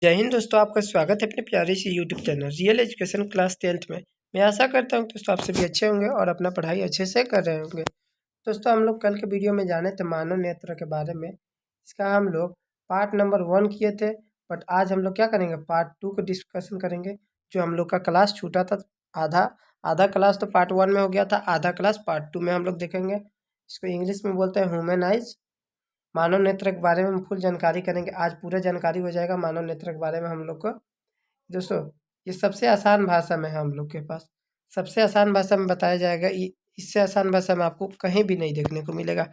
जय हिंद दोस्तों, आपका स्वागत है अपने प्यारे से YouTube channel real education class 10th में। मैं आशा करता हूं दोस्तों आप सभी अच्छे होंगे और अपना पढ़ाई अच्छे से कर रहे होंगे। दोस्तों हम लोग कल के वीडियो में जाने थे मानव नेत्र के बारे में। इसका हम लोग पार्ट नंबर 1 किए थे, बट आज हम लोग क्या करेंगे, पार्ट 2 को डिस्कशन करेंगे। जो हम लोग का क्लास छूटा था, आधा आधा क्लास तो पार्ट 1 में हो गया था, आधा क्लास पार्ट 2 में हम लोग देखेंगे। इसको इंग्लिश में बोलते हैं ह्यूमन आइज। मानव नेत्र के बारे में हम फुल जानकारी करेंगे। आज पूरा जानकारी हो जाएगा मानव नेत्र के बारे में हम लोग को। दोस्तों ये सबसे आसान भाषा में है हम लोग के पास, सबसे आसान भाषा में बताया जाएगा। इससे आसान भाषा में आपको कहीं भी नहीं देखने को मिलेगा।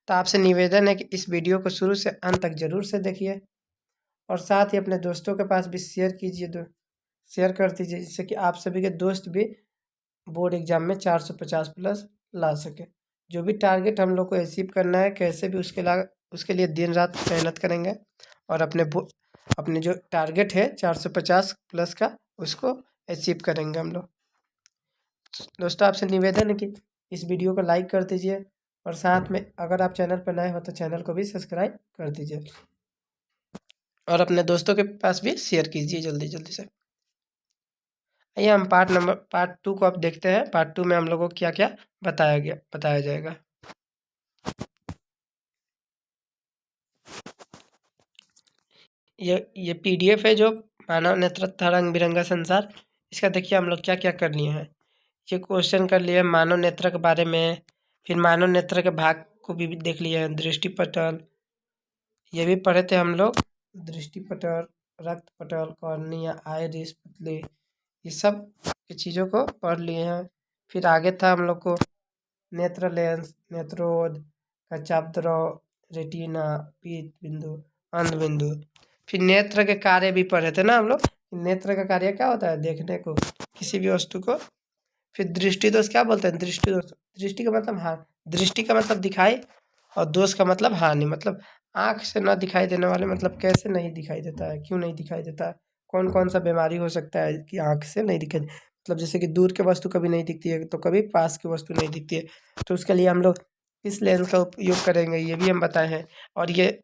तो आपसे निवेदन है कि इस वीडियो को शुरू से अंत तक जरूर से देखिए और साथ ही अपने दोस्तों के पास भी शेयर कीजिए, शेयर कर दीजिए, जिससे कि आप सभी के दोस्त भी बोर्ड एग्जाम में 450 प्लस ला सके। जो भी टारगेट हम लोग को अचीव करना है, कैसे भी उसके लिए दिन रात मेहनत करेंगे और अपने जो टारगेट है 450 प्लस का, उसको अचीव करेंगे हम लोग। दोस्तों आपसे निवेदन है कि इस वीडियो को लाइक कर दीजिए और साथ में अगर आप चैनल पर नए हो तो चैनल को भी सब्सक्राइब कर दीजिए और अपने दोस्तों के पास भी शेयर कीजिए जल्दी जल्दी से। आइए हम पार्ट 2 को अब देखते हैं। पार्ट 2 में हम लोगों को क्या क्या बताया जाएगा। ये पीडीएफ है जो मानव नेतृत्व रंग बिरंगा संसार। इसका देखिए हम लोग क्या क्या कर लिए हैं। ये क्वेश्चन कर लिए मानव नेत्र के बारे में, फिर मानव नेत्र के भाग को भी देख लिए हैं। दृष्टि पटल ये भी पढ़े थे हम लोग। दृष्टि पटल, रक्त पटल, कॉर्निया, आइरिस, पुतली, ये सब की चीज़ों को पढ़ लिए हैं। फिर आगे था हम लोग को नेत्र लेंस, नेत्रोद, कच्चापद्रव, रेटिना, पीत बिंदु, अंध बिंदु। फिर नेत्र के कार्य भी पढ़े थे ना हम लोग। नेत्र का कार्य क्या होता है, देखने को किसी भी वस्तु को। फिर दृष्टि दोष क्या बोलते हैं, दृष्टि दोष, दृष्टि का मतलब हाँ, दृष्टि का मतलब दिखाई और दोष का मतलब हानि। मतलब आँख से ना दिखाई देने वाले, मतलब कैसे नहीं दिखाई देता है, क्यों नहीं दिखाई देता है, कौन कौन सा बीमारी हो सकता है कि आँख से नहीं दिखाई। मतलब जैसे कि दूर की वस्तु कभी नहीं दिखती है तो कभी पास की वस्तु नहीं दिखती है, तो उसके लिए हम लोग किस लेंस का उपयोग करेंगे ये भी हम बताए हैं। और ये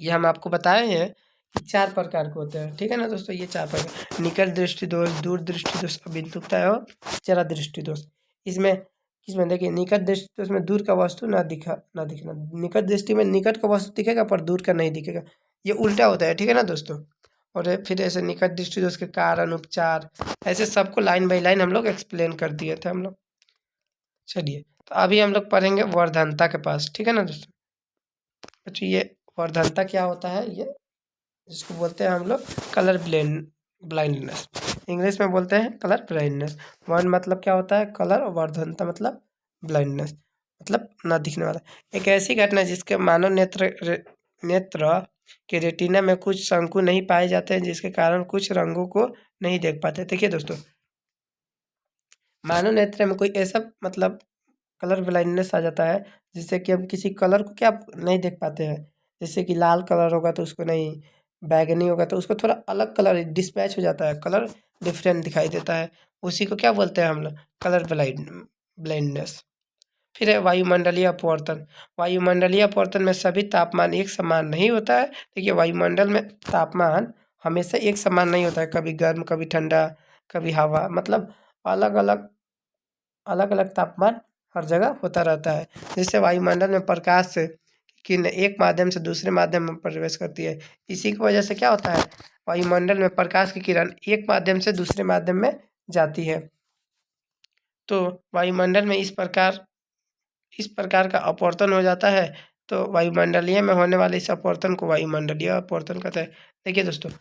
हम आपको बताए हैं कि 4 प्रकार के होते हैं, ठीक है ना दोस्तों। ये 4 प्रकार, निकट दृष्टि दोष, दूर दृष्टि दोष, अबिंदुता और चरा दृष्टि दोष। इसमें देखिए निकट दृष्टि दोष में दूर का वस्तु ना दिखना। निकट दृष्टि में निकट का वस्तु दिखेगा पर दूर का नहीं दिखेगा, ये उल्टा होता है, ठीक है ना दोस्तों। और फिर ऐसे निकट दृष्टि दोष के कारण, उपचार, ऐसे सबको लाइन बाई लाइन हम लोग एक्सप्लेन कर दिए थे हम लोग। चलिए तो अभी हम लोग पढ़ेंगे वर्धनता के पास, ठीक है ना दोस्तों। अच्छा ये वर्धनता क्या होता है, ये जिसको बोलते हैं हम लोग कलर ब्लाइंडनेस, इंग्लिश में बोलते हैं कलर ब्लाइंडनेस। वन मतलब क्या होता है कलर, और वर्धनता मतलब ब्लाइंडनेस, मतलब ना दिखने वाला। एक ऐसी घटना जिसके मानव नेत्र के रेटिना में कुछ शंकु नहीं पाए जाते हैं, जिसके कारण कुछ रंगों को नहीं देख पाते। देखिए दोस्तों, मानव नेत्र में कोई ऐसा मतलब कलर ब्लाइंडनेस आ जाता है जिससे कि हम किसी कलर को क्या नहीं देख पाते हैं। जैसे कि लाल कलर होगा तो उसको नहीं, बैगनी होगा तो उसको थोड़ा अलग कलर डिस्पैच हो जाता है, कलर डिफरेंट दिखाई देता है। उसी को क्या बोलते हैं हम लोग, कलर ब्लाइंडनेस। फिर है वायुमंडलीय अपवर्तन। वायुमंडलीय अपवर्तन में सभी तापमान एक समान नहीं होता है। देखिए वायुमंडल में तापमान हमेशा एक समान नहीं होता है, कभी गर्म कभी ठंडा कभी हवा, मतलब अलग अलग तापमान हर जगह होता रहता है। जैसे वायुमंडल में प्रकाश से किरण एक माध्यम से दूसरे माध्यम में प्रवेश करती है, इसी की वजह से क्या होता है, वायुमंडल में प्रकाश की किरण एक माध्यम से दूसरे माध्यम में जाती है। तो वायुमंडल में इस प्रकार का अपवर्तन हो जाता है। तो वायुमंडलीय में होने वाले इस अपवर्तन को वायुमंडलीय अपवर्तन कहते हैं। देखिए दोस्तों,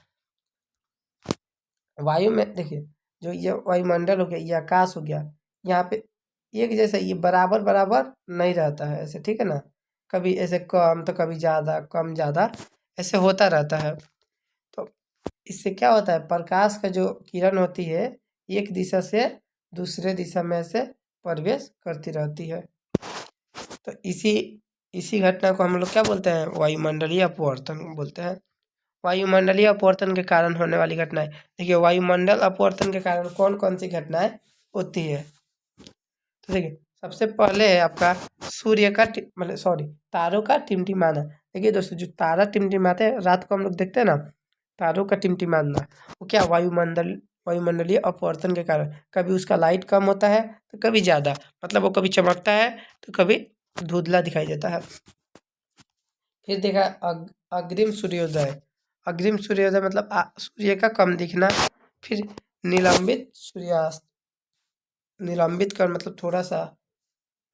वायु में देखिए, जो ये वायुमंडल हो गया, ये आकाश हो गया, यहाँ पे एक जैसा ये बराबर बराबर नहीं रहता है ऐसे, ठीक है ना। कभी ऐसे कम तो कभी ज़्यादा, कम ज़्यादा ऐसे होता रहता है। तो इससे क्या होता है, प्रकाश का जो किरण होती है एक दिशा से दूसरे दिशा में से प्रवेश करती रहती है। तो इसी घटना को हम लोग क्या बोलते हैं, वायुमंडलीय अपवर्तन बोलते हैं। वायुमंडलीय अपवर्तन के कारण होने वाली घटनाएं, देखिए वायुमंडल अपवर्तन के कारण कौन कौन सी घटनाएं होती है। तो देखिए सबसे पहले है आपका सूर्य का मतलब तारों का टिमटिमाना। देखिए दोस्तों, जो तारा टिमटिमाते हैं रात को हम लोग देखते हैं ना, तारों का टिमटिमाना, वो क्या वायुमंडलीय अपवर्तन के कारण कभी उसका लाइट कम होता है तो कभी ज़्यादा, मतलब वो कभी चमकता है तो कभी धुंधला दिखाई देता है। फिर देखा अग्रिम सूर्योदय। अग्रिम सूर्योदय मतलब सूर्य का कम दिखना। फिर निलंबित सूर्यास्त, निलंबित कर मतलब थोड़ा सा।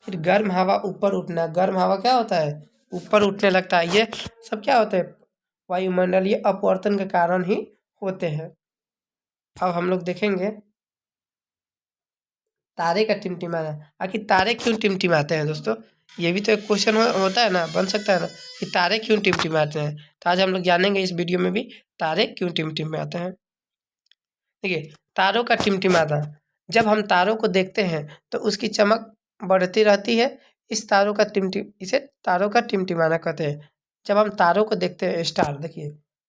फिर गर्म हवा ऊपर उठना, गर्म हवा क्या होता है, ऊपर उठने लगता है। ये सब क्या होते हैं, वायुमंडलीय अपवर्तन के कारण ही होते हैं। अब हम लोग देखेंगे तारे का टिमटिमाना। आखिर तारे क्यों टिमटिमाते हैं दोस्तों, ये भी तो एक क्वेश्चन होता है ना, बन सकता है ना कि तारे क्यों टिमटिमाते हैं। तो आज हम लोग जानेंगे इस वीडियो में भी तारे क्यों टिमटिमाते हैं। देखिए, तारों का टिमटिमाना, जब हम तारों को देखते हैं तो उसकी चमक बढ़ती रहती है। इसे तारों का टिमटिमाना कहते हैं। जब हम तारों को देखते हैं, स्टार, देखिए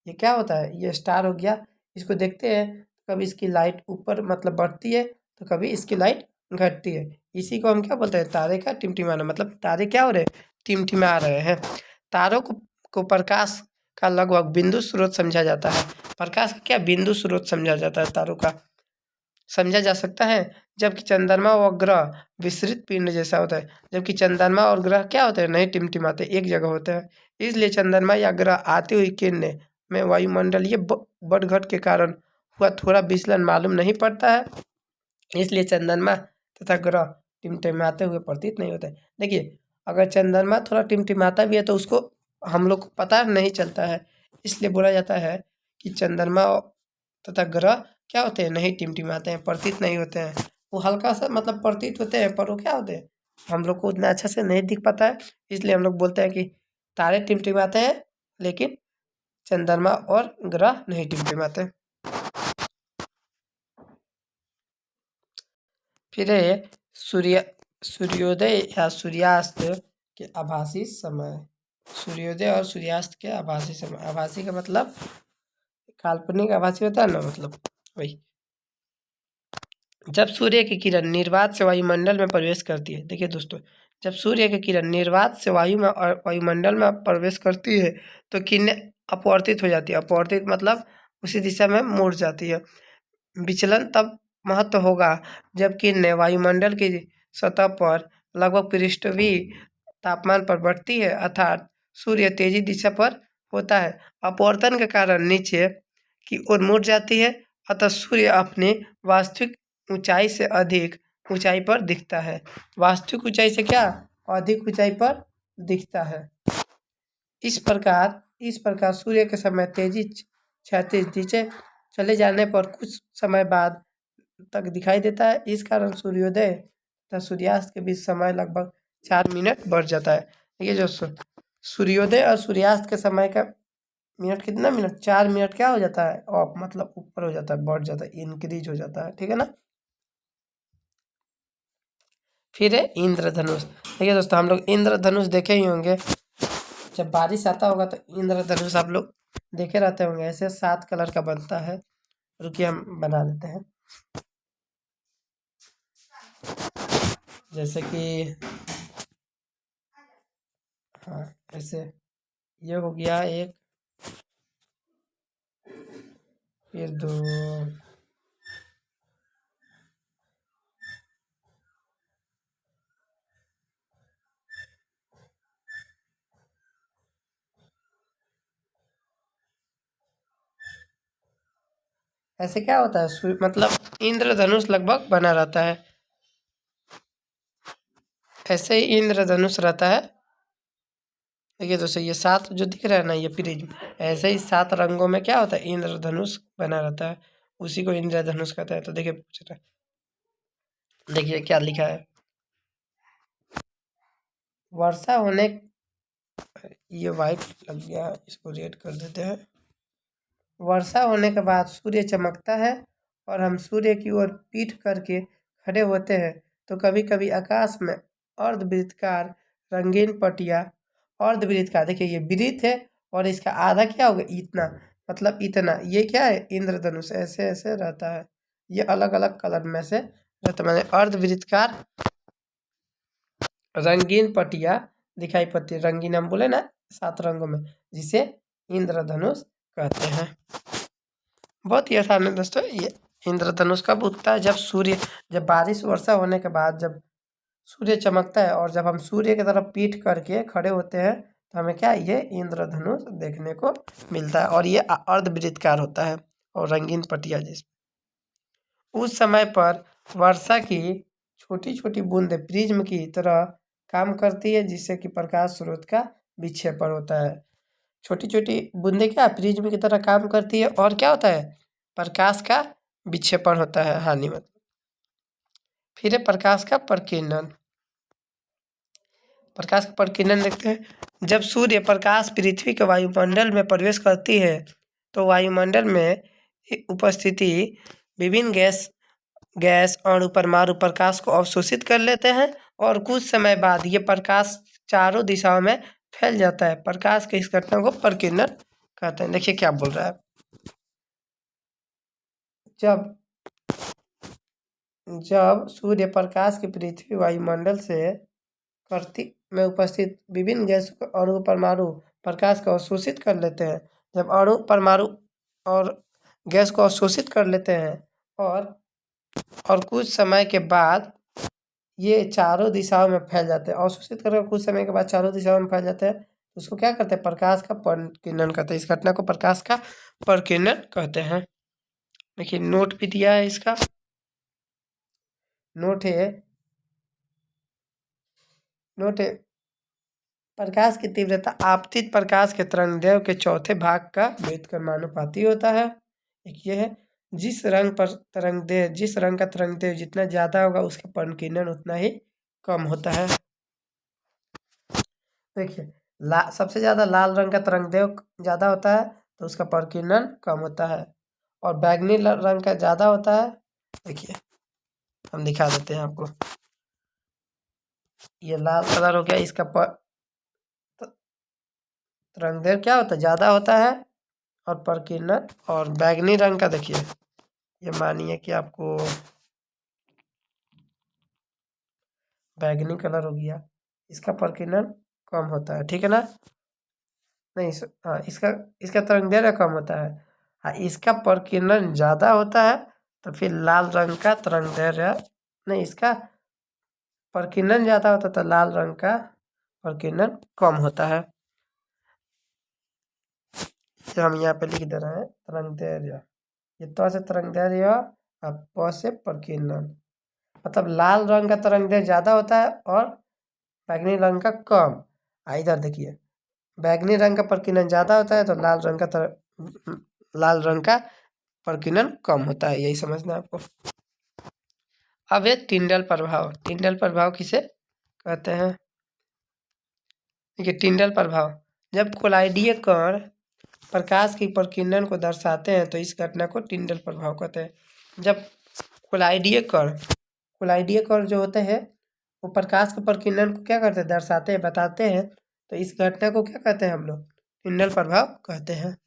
ये क्या होता है, ये स्टार हो गया। इसको देखते हैं तो कभी इसकी लाइट ऊपर मतलब बढ़ती है तो कभी इसकी लाइट घटती है। इसी को हम क्या बोलते हैं, तारे का टिमटिमाना। मतलब तारे क्या हो रहे हैं, टिमटिमा रहे हैं। तारों को प्रकाश का लगभग बिंदु स्रोत समझा जाता है। प्रकाश का क्या बिंदु स्रोत समझा जाता है, तारों का समझा जा सकता है। जबकि चंद्रमा व ग्रह विस्तृत पिंड जैसा होता है। जबकि चंद्रमा और ग्रह क्या होते हैं, नहीं टिमटिमाते, एक जगह होते हैं। इसलिए चंद्रमा या ग्रह आती हुई किरणें में वायुमंडलीय बढ़घट के कारण हुआ थोड़ा विचलन मालूम नहीं पड़ता है। इसलिए चंद्रमा तथा ग्रह टिमटिमाते हुए प्रतीत नहीं होते। देखिए, अगर चंद्रमा थोड़ा टिमटिमाता भी है तो उसको हम लोग को पता नहीं चलता है। इसलिए बोला जाता है कि चंद्रमा तथा ग्रह क्या होते हैं, नहीं टिमटिमाते हैं, प्रतीत नहीं होते हैं। वो हल्का सा मतलब प्रतीत होते हैं, पर वो क्या होते हैं, हम लोग को उतना अच्छा से नहीं दिख पाता है। इसलिए हम लोग बोलते हैं कि तारे टिमटिमाते हैं लेकिन चंद्रमा और ग्रह नहीं टिमटिमाते। फिर है सूर्योदय या सूर्यास्त के आभासी समय। सूर्योदय और सूर्यास्त के आभासी समय, आभासी का मतलब काल्पनिक आभासी होता है ना, मतलब वही। जब सूर्य की किरण निर्वात से वायुमंडल में प्रवेश करती है, देखिए दोस्तों, जब सूर्य की किरण निर्वात से वायुमंडल में प्रवेश करती है तो किरणें अपवर्तित हो जाती है। अपवर्तित मतलब उसी दिशा में मुड़ जाती है। विचलन तब महत्व होगा जब किरणें वायुमंडल की सतह पर लगभग पृष्ठीय तापमान पर बढ़ती है, अर्थात सूर्य तेजी दिशा पर होता है। अपवर्तन के कारण नीचे की ओर मुड़ जाती है, अतः सूर्य अपनी वास्तविक ऊंचाई से अधिक ऊंचाई पर दिखता है। वास्तविक ऊंचाई से क्या, अधिक ऊंचाई पर दिखता है। इस प्रकार सूर्य के समय तेजी क्षैतिज नीचे चले जाने पर कुछ समय बाद तक दिखाई देता है। इस कारण सूर्योदय तथा सूर्यास्त के बीच समय लगभग 4 मिनट बढ़ जाता है। ये जो सूर्योदय और सूर्यास्त के समय का मिनट, कितना मिनट, 4 मिनट क्या हो जाता है, ऑफ मतलब ऊपर हो जाता है, बढ़ जाता है, इंक्रीज हो जाता है, ठीक है ना। फिर है इंद्रधनुष। देखिए दोस्तों, हम लोग इंद्रधनुष देखे ही होंगे, जब बारिश आता होगा तो इंद्रधनुष आप लोग देखे रहते होंगे। ऐसे 7 कलर का बनता है। रुकिए हम बना देते हैं। जैसे कि हाँ, ऐसे ये हो गया एक, फिर 2, ऐसे क्या होता है, मतलब इंद्रधनुष लगभग बना रहता है। ऐसे ही इंद्रधनुष रहता है। देखिए दोस्तों, ये 7 जो दिख रहा है ना, ये प्रिज्म, ऐसे ही 7 रंगों में क्या होता है, इंद्रधनुष बना रहता है। उसी को इंद्रधनुष कहता है। तो देखिए पूछ रहा है, देखिए क्या लिखा है, वर्षा होने, ये वाइट लग गया, इसको रेड कर देते हैं। वर्षा होने के बाद सूर्य चमकता है और हम सूर्य की ओर पीठ करके खड़े होते हैं तो कभी कभी आकाश में अर्धवृत्ताकार रंगीन पट्टियाँ, अर्धवृत्ताकार, देखिए ये वृत्त है और इसका आधा क्या होगा, इतना, मतलब इतना, ये क्या है, इंद्रधनुष ऐसे ऐसे रहता है। ये अलग अलग कलर में से रहता है, मैंने अर्धवृत्ताकार रंगीन पट्टियाँ दिखाई पड़ती है। रंगीन हम बोले ना 7 रंगों में, जिसे इंद्रधनुष कहते हैं। बहुत ही आसान है दोस्तों। ये इंद्रधनुष कब उगता है? जब बारिश वर्षा होने के बाद जब सूर्य चमकता है और जब हम सूर्य की तरफ पीठ करके खड़े होते हैं तो हमें क्या ये इंद्रधनुष देखने को मिलता है। और ये अर्धवृत्ताकार होता है और रंगीन पट्टियाँ जिस उस समय पर वर्षा की छोटी छोटी बूंदें प्रिज्म की तरह काम करती है, जिससे कि प्रकाश स्रोत का विक्षेपण होता है। छोटी छोटी बूंदें क्या प्रिज्म की तरह काम करती है और क्या होता है? प्रकाश का विक्षेपण होता है, हानि मतलब। फिर है प्रकाश का प्रकीर्णन। प्रकाश का प्रकीर्णन देखते हैं। जब सूर्य प्रकाश पृथ्वी के वायुमंडल में प्रवेश करती है तो वायुमंडल में उपस्थिति विभिन्न गैस अणु परमाणु प्रकाश को अवशोषित कर लेते हैं और कुछ समय बाद ये प्रकाश चारों दिशाओं में फैल जाता है। प्रकाश की इस घटना को प्रकीर्णन कहते हैं। देखिए क्या बोल रहा है। जब सूर्य प्रकाश की पृथ्वी वायुमंडल से करती में उपस्थित विभिन्न गैस अणु परमाणु प्रकाश को अवशोषित कर लेते हैं। जब अणु परमाणु और गैस को अवशोषित कर लेते हैं और कुछ समय के बाद ये चारों दिशाओं में फैल जाते हैं। अवशोषित करके कुछ समय के बाद चारों दिशाओं में फैल जाते हैं तो उसको क्या करते हैं? प्रकाश का प्रकीर्णन कहते हैं। इस घटना को प्रकाश का प्रकीर्णन कहते हैं। देखिए नोट भी दिया है इसका। नोट है प्रकाश की तीव्रता आपतित प्रकाश के तरंगदैर्घ्य के चौथे भाग का व्युत्क्रमानुपाती होता है। एक ये है। जिस रंग का तरंगदैर्घ्य जितना ज़्यादा होगा उसका प्रकीर्णन उतना ही कम होता है। देखिए सबसे ज़्यादा लाल रंग का तरंगदैर्घ्य ज़्यादा होता है तो उसका प्रकीर्णन कम होता है। और बैगनी रंग का ज़्यादा होता है। देखिए हम दिखा देते हैं आपको। ये लाल कलर हो गया, इसका तरंगदैर्घ्य क्या होता है? ज़्यादा होता है। और प्रकीर्णन और बैगनी रंग का देखिए, ये मानिए कि आपको बैगनी कलर हो गया, इसका प्रकीर्णन कम होता है, ठीक है ना? नहीं हाँ, इसका तरंगदैर्घ्य कम होता है। हाँ, इसका प्रकीर्णन ज़्यादा होता है तो फिर लाल रंग का तरंगदैर्घ्य नहीं, इसका प्रकीर्णन ज़्यादा होता है तो लाल रंग का प्रकीर्णन कम होता है। तो हम यहाँ पे लिख दे रहे हैं तरंगदैर्घ्य। ये तो से तरंगदैर्घ्य और प से प्रकीर्णन। मतलब लाल रंग का तरंगदैर्घ्य ज़्यादा होता है और बैगनी रंग का कम। इधर देखिए बैगनी रंग का प्रकीर्णन ज़्यादा होता है तो लाल रंग का प्रकीर्णन कम होता है। यही समझना है आपको। अब ये टिंडल प्रभाव। टिंडल प्रभाव किसे कहते हैं? देखिए टिंडल प्रभाव, जब कोलाइडीय कण प्रकाश की प्रकीर्णन को दर्शाते हैं तो इस घटना को टिंडल प्रभाव कहते हैं। जब कोलाइडीय कण जो होते हैं वो प्रकाश के प्रकीर्णन को क्या करते हैं? दर्शाते हैं, बताते हैं। तो इस घटना को क्या कहते हैं हम लोग? टिंडल प्रभाव कहते हैं।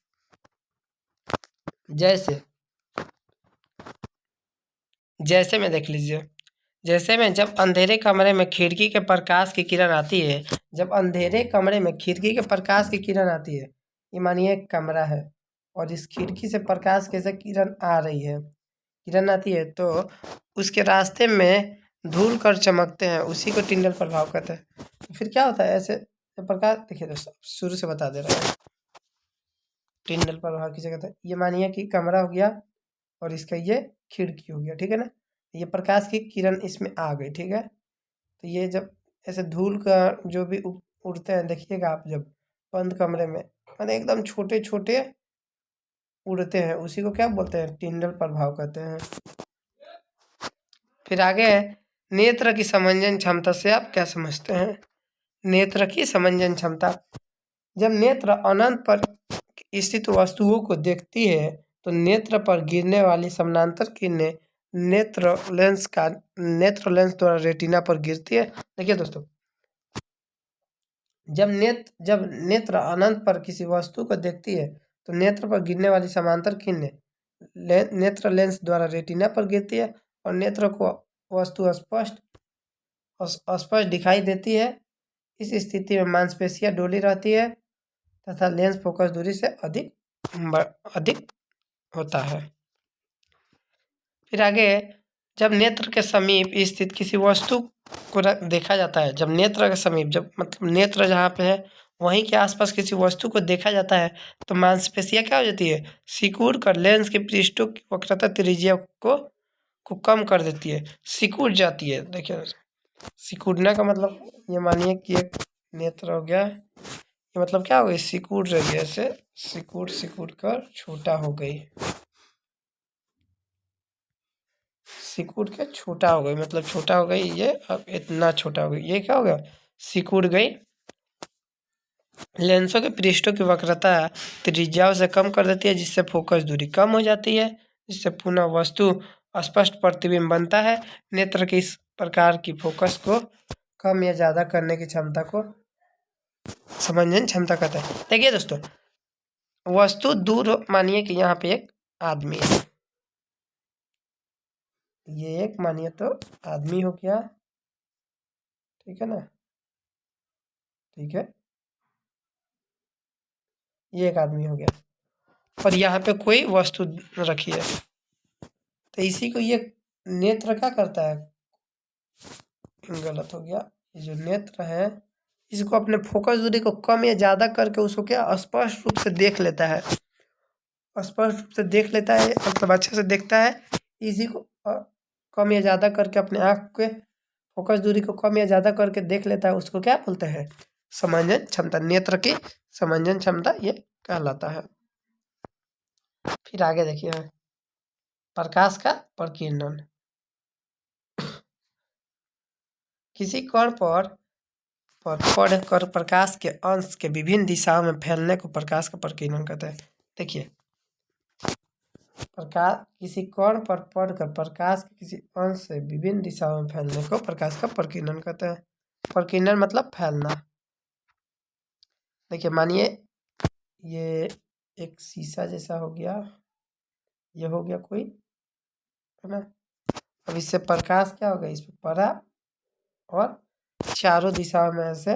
जैसे में देख लीजिए, जैसे में जब अंधेरे कमरे में खिड़की के प्रकाश की किरण आती है, जब अंधेरे कमरे में खिड़की के प्रकाश की किरण आती है, ये मानिए एक कमरा है और इस खिड़की से प्रकाश कैसे किरण आ रही है, किरण आती है तो उसके रास्ते में धूल कण चमकते हैं, उसी को टिंडल प्रभाव कहते हैं। तो फिर क्या होता है ऐसे प्रकाश? देखिए दोस्तों शुरू से बता दे रहा है। टिंडल प्रभाव किसे कहते हैं? ये मानिए कि कमरा हो गया और इसका ये खिड़की हो गया, ठीक है ना? ये प्रकाश की किरण इसमें आ गई, ठीक है? तो ये जब ऐसे धूल का जो भी उड़ते हैं देखिएगा आप, जब बंद कमरे में मतलब एकदम छोटे छोटे उड़ते हैं, उसी को क्या बोलते हैं? टिंडल प्रभाव कहते हैं। फिर आगे है नेत्र की समंजन क्षमता से आप क्या समझते हैं? नेत्र की समंजन क्षमता, जब नेत्र अनंत पर स्थित वस्तुओं को देखती है तो नेत्र पर गिरने वाली समानांतर किरणें नेत्र लेंस द्वारा रेटिना पर गिरती है। देखिए दोस्तों, जब नेत्र अनंत पर किसी वस्तु को देखती है तो नेत्र पर गिरने वाली समांतर किरणें नेत्र लेंस द्वारा रेटिना पर गिरती है और नेत्र को वस्तु स्पष्ट दिखाई देती है। इस स्थिति में मांसपेशियां डोली रहती है तथा लेंस फोकस दूरी से अधिक होता है। फिर आगे, जब नेत्र के समीप स्थित किसी वस्तु को देखा जाता है, जब नेत्र के समीप, जब मतलब नेत्र जहाँ पे है वहीं के आसपास किसी वस्तु को देखा जाता है तो मांसपेशियाँ क्या हो जाती है, सिकुड़ कर लेंस के पृष्ठों की वक्रता त्रिज्या को कम कर देती है, सिकुड़ जाती है। देखिए, सिकुड़ने का मतलब ये मानिए कि एक नेत्र हो गया, ये मतलब क्या हो गई, सिकुड़ रही है, ऐसे सिकुड़ सिकुड़ कर छोटा हो गई, सिकुड़ के छोटा हो गई, मतलब छोटा हो गई ये, अब इतना छोटा हो गई, ये क्या हो गया, सिकुड़ गई। लेंसों के पृष्ठों की वक्रता त्रिज्याओं से कम कर देती है, जिससे फोकस दूरी कम हो जाती है, जिससे पुनः वस्तु स्पष्ट प्रतिबिंब बनता है। नेत्र की इस प्रकार की फोकस को कम या ज़्यादा करने की क्षमता को समंजन क्षमता कहते हैं। देखिए दोस्तों, वस्तु दूर मानिए कि यहाँ पे एक आदमी है, ये एक मानिए तो आदमी हो गया, ठीक है ना, ठीक है, ये एक आदमी हो गया और यहाँ पे कोई वस्तु रखी है, तो इसी को ये नेत्र क्या करता है, गलत हो गया, ये जो नेत्र है इसको अपने फोकस दूरी को कम या ज़्यादा करके उसको क्या स्पष्ट रूप से देख लेता है, स्पष्ट रूप से देख लेता है, मतलब अच्छे से देखता है। इसी को कम या ज़्यादा करके अपने आँख के फोकस दूरी को कम या ज़्यादा करके देख लेता है, उसको क्या बोलते हैं, समंजन क्षमता। नेत्र की समंजन क्षमता ये कहलाता है। फिर आगे देखिए, प्रकाश का प्रकीर्णन। किसी कण पर पड़कर प्रकाश के अंश के विभिन्न दिशाओं में फैलने को प्रकाश का प्रकीर्णन कहते हैं। देखिए, प्रकाश किसी कण पर पड़कर प्रकाश के किसी अंश से विभिन्न दिशाओं में फैलने को प्रकाश का प्रकीर्णन कहते हैं। प्रकीर्णन मतलब फैलना। देखिए, मानिए ये एक शीशा जैसा हो गया, ये हो गया कोई, है ना, अब इससे प्रकाश क्या होगा, इस पर पड़ा और चारों दिशाओं में ऐसे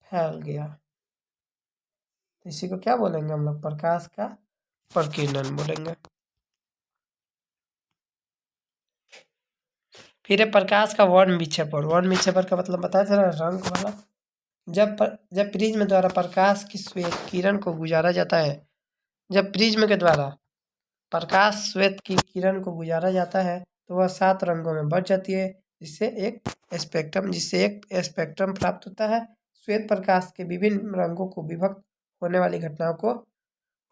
फैल गया, तो इसी को क्या बोलेंगे हम लोग, प्रकाश का प्रकीर्णन बोलेंगे। फिर है प्रकाश का वर्ण विक्षेपण। वर्ण विक्षेपण का मतलब बताया था ना, रंग वाला। जब प्रिज्म द्वारा प्रकाश की श्वेत किरण को गुजारा जाता है, जब प्रिज्म के द्वारा प्रकाश श्वेत की किरण को गुजारा जाता है तो वह 7 रंगों में बढ़ जाती है, जिससे एक स्पेक्ट्रम प्राप्त होता है। श्वेत प्रकाश के विभिन्न रंगों को विभक्त होने वाली घटनाओं को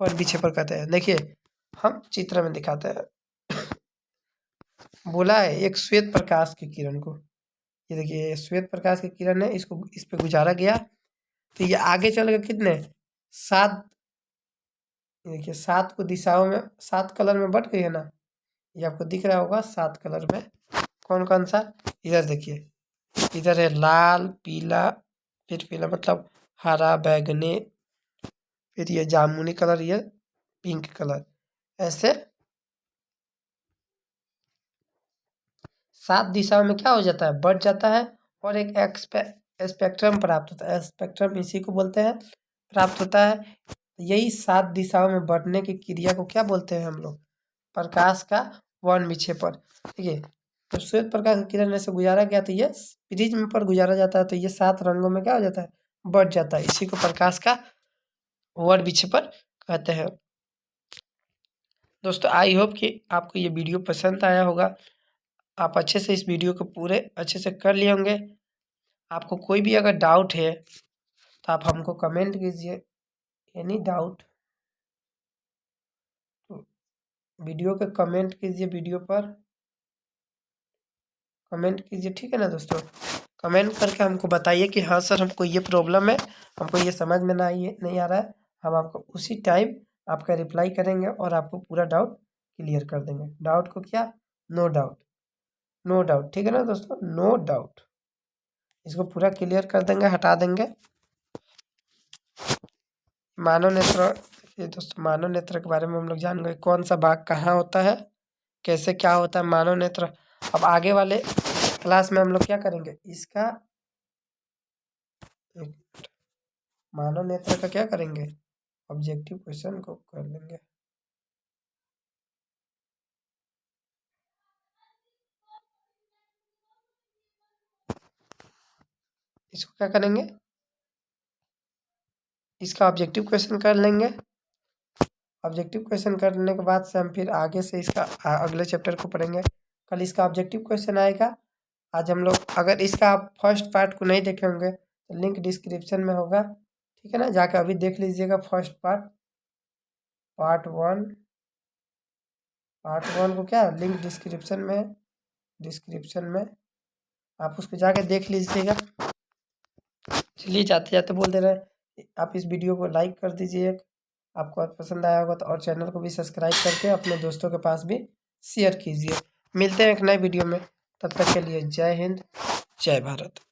और विक्षेपण कहते हैं। देखिए, हम चित्र में दिखाते हैं। बोला है एक श्वेत प्रकाश की किरण को, ये देखिए श्वेत प्रकाश की किरण है, इसको इस पे गुजारा गया तो ये आगे चल गया कितने, 7, देखिए 7 को दिशाओं में 7 कलर में बट गई है ना, ये आपको दिख रहा होगा 7 कलर में। कौन कौन सा, इधर देखिए, इधर है लाल, पीला, फिर पीला मतलब हरा, बैगनी, फिर ये जामुनी कलर, ये पिंक कलर, ऐसे 7 दिशाओं में क्या हो जाता है, बढ़ जाता है और एक स्पेक्ट्रम प्राप्त होता है। स्पेक्ट्रम इसी को बोलते हैं, प्राप्त होता है। यही 7 दिशाओं में बढ़ने की क्रिया को क्या बोलते हैं हम लोग, प्रकाश का वर्ण विक्षेपण। देखिए, जब श्वेत प्रकाश की किरण में से गुजारा गया तो ये प्रिज्म पर गुजारा जाता है, तो ये 7 रंगों में क्या हो जाता है, बढ़ जाता है, इसी को प्रकाश का वर्ण विक्षेपण कहते हैं। दोस्तों, आई होप कि आपको ये वीडियो पसंद आया होगा, आप अच्छे से इस वीडियो को पूरे अच्छे से कर लिए होंगे। आपको कोई भी अगर डाउट है तो आप हमको कमेंट कीजिए, एनी डाउट तो वीडियो पे कमेंट कीजिए, वीडियो पर कमेंट कीजिए, ठीक है ना दोस्तों। कमेंट करके हमको बताइए कि हाँ सर, हमको ये प्रॉब्लम है, हमको ये समझ में नहीं आ रहा है, हम आपको उसी टाइम आपका रिप्लाई करेंगे और आपको पूरा डाउट क्लियर कर देंगे। डाउट को क्या, नो डाउट, नो डाउट, ठीक है ना दोस्तों, नो डाउट, इसको पूरा क्लियर कर देंगे, हटा देंगे। मानव नेत्र, ये दोस्तों मानव नेत्र के बारे में हम लोग जान गए, कौन सा भाग कहाँ होता है, कैसे क्या होता है मानव नेत्र। अब आगे वाले क्लास में हम लोग क्या करेंगे, इसका मानव नेत्र का क्या करेंगे, ऑब्जेक्टिव क्वेश्चन को कर लेंगे। इसको क्या करेंगे, इसका ऑब्जेक्टिव क्वेश्चन कर लेंगे। ऑब्जेक्टिव क्वेश्चन करने के बाद से हम फिर आगे से इसका अगले चैप्टर को पढ़ेंगे। कल इसका ऑब्जेक्टिव क्वेश्चन आएगा। आज हम लोग, अगर इसका आप फर्स्ट पार्ट को नहीं देखे होंगे तो लिंक डिस्क्रिप्शन में होगा, ठीक है ना, जाकर अभी देख लीजिएगा। फर्स्ट पार्ट, पार्ट वन को क्या लिंक डिस्क्रिप्शन में आप उसको जाके देख लीजिएगा। चलिए जाते जाते बोल दे रहे, आप इस वीडियो को लाइक कर दीजिए, आपको पसंद आया होगा तो, और चैनल को भी सब्सक्राइब करके अपने दोस्तों के पास भी शेयर कीजिए। मिलते हैं एक नए वीडियो में, तब तक के लिए जय हिंद, जय भारत।